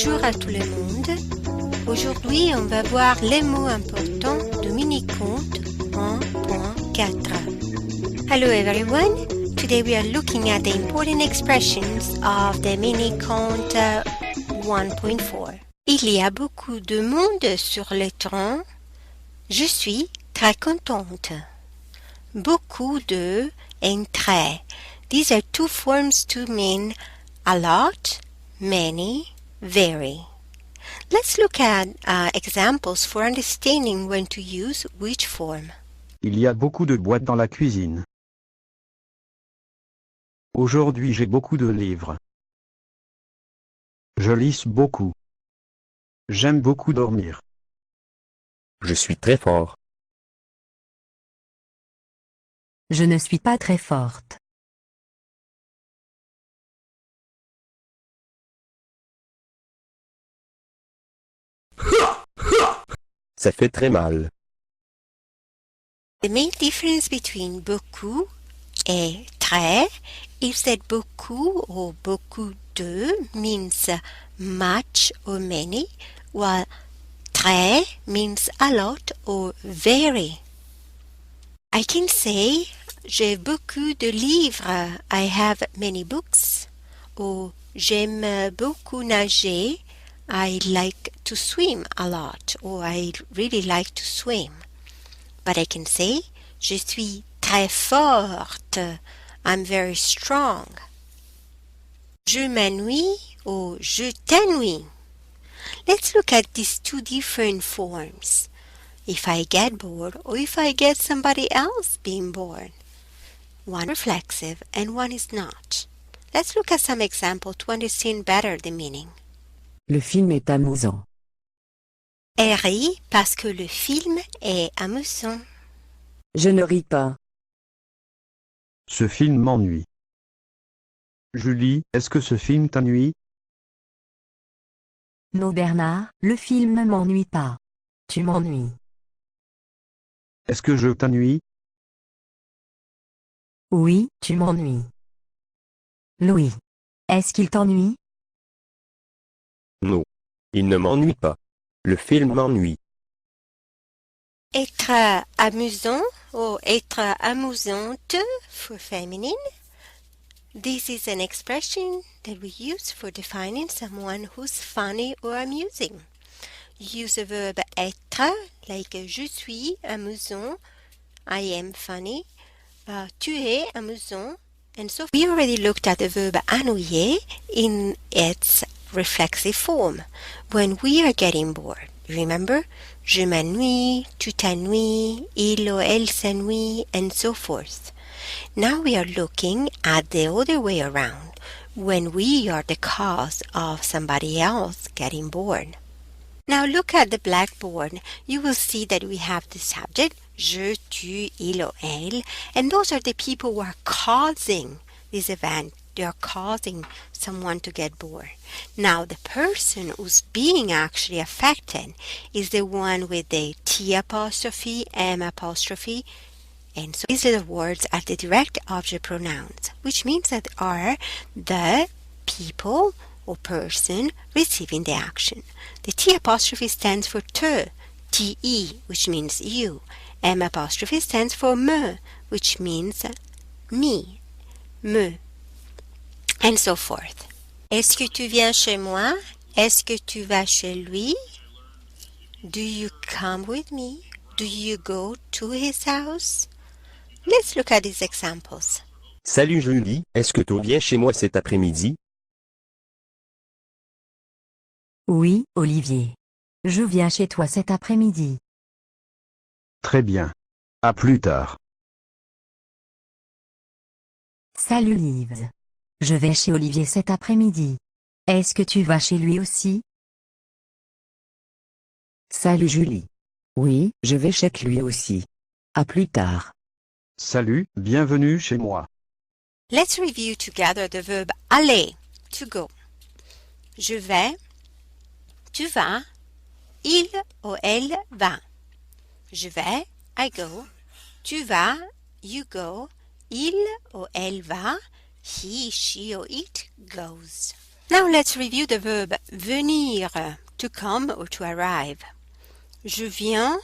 Bonjour à tout le monde. Aujourd'hui, on va voir les mots importants du mini-conte 1.4. Hello everyone. Today we are looking at the important expressions of the mini-conte 1.4. Il y a beaucoup de monde sur le train. Je suis très contente. Beaucoup de and très. These are two forms to mean a lot, many, very. Let's look at examples for understanding when to use which form. Il y a beaucoup de boîtes dans la cuisine. Aujourd'hui j'ai beaucoup de livres. Je lis beaucoup. J'aime beaucoup dormir. Je suis très fort. Je ne suis pas très forte. Ça fait très mal. The main difference between beaucoup et très is that beaucoup or beaucoup de means much or many, while très means a lot or very. I can say j'ai beaucoup de livres. I have many books. Or j'aime beaucoup nager. I like to swim a lot. Or I really like to swim. But I can say je suis très forte. I'm very strong. Je m'ennuie or je t'ennuie. Let's look at these two different forms. If I get bored or if I get somebody else being bored. One reflexive and one is not. Let's look at some examples to understand better the meaning. Le film est amusant. Elle rit parce que le film est amusant. Je ne ris pas. Ce film m'ennuie. Julie, est-ce que ce film t'ennuie? Non Bernard, le film ne m'ennuie pas. Tu m'ennuies. Est-ce que je t'ennuie? Oui, tu m'ennuies. Louis. Est-ce qu'il t'ennuie? Non. Il ne m'ennuie pas. Le film m'ennuie. Être amusant or être amusante for feminine. This is an expression that we use for defining someone who's funny or amusing. Use the verb être, like je suis amusant, I am funny, tu es amusant, and so we already looked at the verb ennuyer in its reflexive form when we are getting bored. Remember? Je m'ennuie, tu t'ennuies, il ou elle s'ennuie, and so forth. Now we are looking at the other way around, when we are the cause of somebody else getting bored. Now look at the blackboard. You will see that we have the subject, je, tu, il ou elle, and those are the people who are causing this event. They are causing someone to get bored. Now the person who's being actually affected is the one with the T apostrophe, M apostrophe, and so these are the words are the direct object pronouns, which means that are the people or person receiving the action. The T apostrophe stands for te, te, which means you. M apostrophe stands for me, which means me, me, and so forth. Est-ce que tu viens chez moi? Est-ce que tu vas chez lui? Do you come with me? Do you go to his house? Let's look at these examples. Salut Julie, est-ce que tu viens chez moi cet après-midi? Oui, Olivier. Je viens chez toi cet après-midi. Très bien. À plus tard. Salut Liv. Je vais chez Olivier cet après-midi. Est-ce que tu vas chez lui aussi? Salut Julie. Oui, je vais chez lui aussi. À plus tard. Salut, bienvenue chez moi. Let's review together the verb aller, to go. Je vais, tu vas, il ou elle va. Je vais, I go. Tu vas, you go. Il ou elle va. He, she or it goes. Now let's review the verb venir, to come or to arrive. Je viens,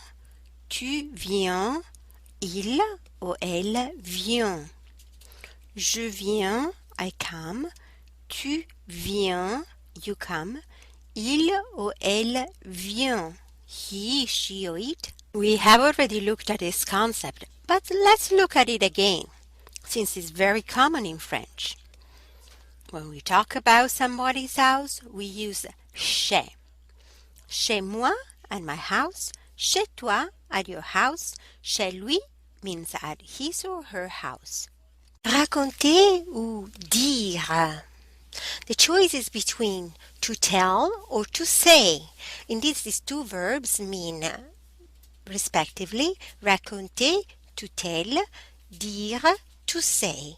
tu viens, il ou elle vient. Je viens, I come, tu viens, you come, il ou elle vient, he, she or it. We have already looked at this concept, but let's look at it again, since it's very common in French. When we talk about somebody's house, we use chez. Chez moi, at my house. Chez toi, at your house. Chez lui means at his or her house. Raconter ou dire. The choice is between to tell or to say. Indeed, these two verbs mean, respectively, raconter, to tell, dire, to say.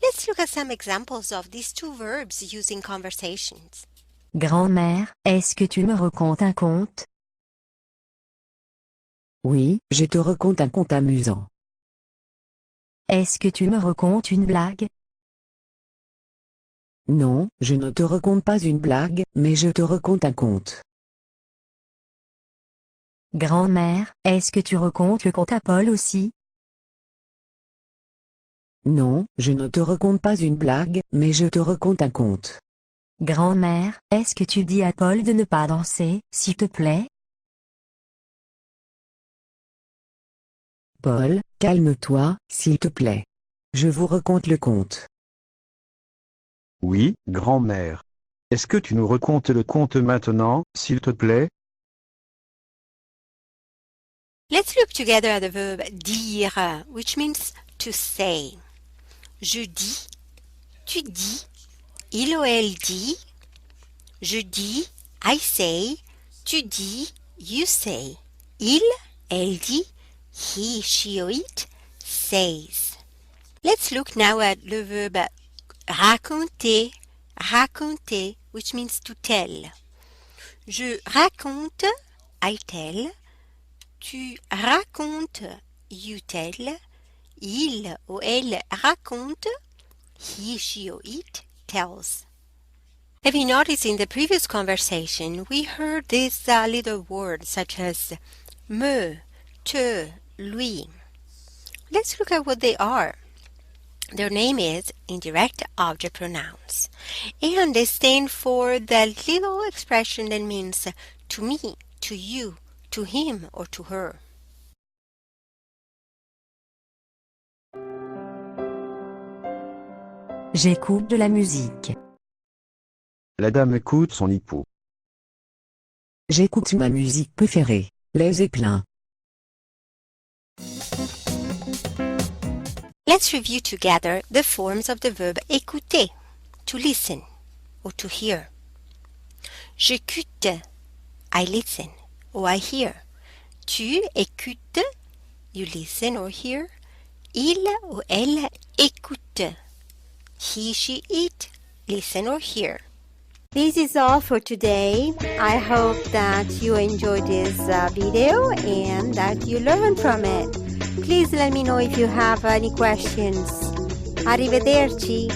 Let's look at some examples of these two verbs used in conversations. Grand-mère, est-ce que tu me racontes un conte? Oui, je te raconte un conte amusant. Est-ce que tu me racontes une blague? Non, je ne te raconte pas une blague, mais je te raconte un conte. Grand-mère, est-ce que tu racontes le conte à Paul aussi? Non, je ne te raconte pas une blague, mais je te raconte un conte. Grand-mère, est-ce que tu dis à Paul de ne pas danser, s'il te plaît? Paul, calme-toi, s'il te plaît. Je vous raconte le conte. Oui, grand-mère. Est-ce que tu nous racontes le conte maintenant, s'il te plaît? Let's look together at the verb dire, which means to say. Je dis, tu dis, il ou elle dit. Je dis, I say. Tu dis, you say. Il, elle dit. He, she or it says. Let's look now at the verb raconter, raconter, which means to tell. Je raconte, I tell. Tu racontes, you tell. Il ou elle raconte, he, she or it tells. Have you noticed in the previous conversation we heard these little words such as me, te, lui. Let's look at what they are. Their name is indirect object pronouns, and they stand for the little expression that means to me, to you, to him, or to her. J'écoute de la musique. La dame écoute son époux. J'écoute ma musique préférée, les Zeppelin. Let's review together the forms of the verb écouter, to listen or to hear. J'écoute, I listen or I hear. Tu écoutes, you listen or hear. Il ou elle écoute. He, she, it, listen or hear. This is all for today. I hope that you enjoyed this video and that you learned from it. Please let me know if you have any questions. Arrivederci.